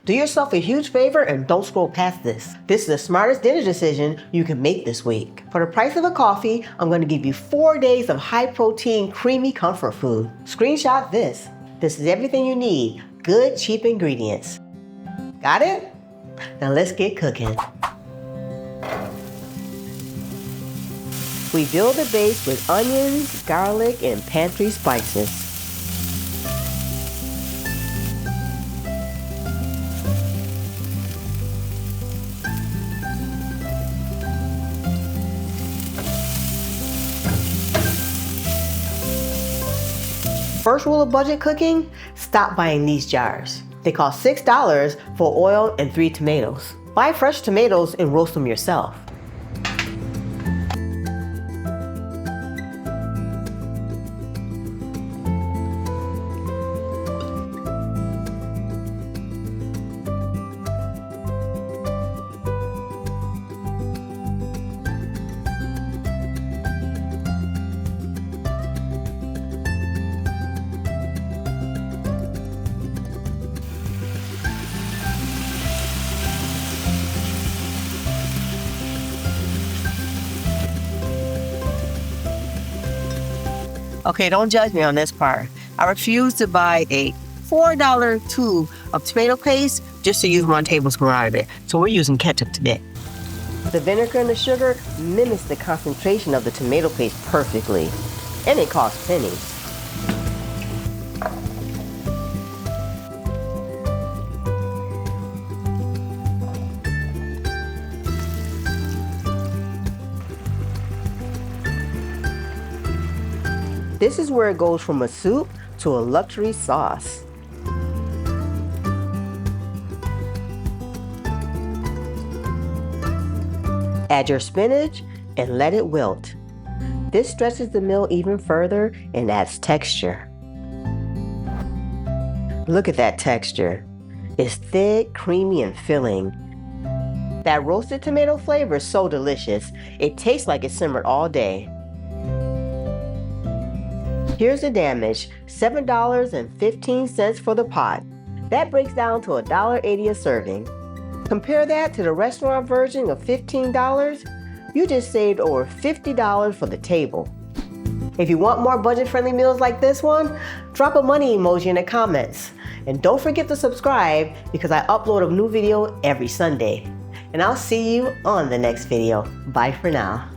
Do yourself a huge favor and don't scroll past this. This is the smartest dinner decision you can make this week. For the price of a coffee, I'm going to give you 4 days of high-protein, creamy comfort food. Screenshot this. This is everything you need. Good, cheap ingredients. Got it? Now let's get cooking. We build the base with onions, garlic, and pantry spices. First rule of budget cooking, stop buying these jars. They cost $6 for oil and 3 tomatoes. Buy fresh tomatoes and roast them yourself. Okay, don't judge me on this part. I refuse to buy a $4 tube of tomato paste just to use 1 tablespoon out of it. So we're using ketchup today. The vinegar and the sugar mimics the concentration of the tomato paste perfectly. And it costs pennies. This is where it goes from a soup to a luxury sauce. Add your spinach and let it wilt. This stretches the meal even further and adds texture. Look at that texture. It's thick, creamy, and filling. That roasted tomato flavor is so delicious. It tastes like it simmered all day. Here's the damage, $7.15 for the pot. That breaks down to $1.80 a serving. Compare that to the restaurant version of $15. You just saved over $50 for the table. If you want more budget-friendly meals like this one, drop a money emoji in the comments. And don't forget to subscribe because I upload a new video every Sunday. And I'll see you on the next video. Bye for now.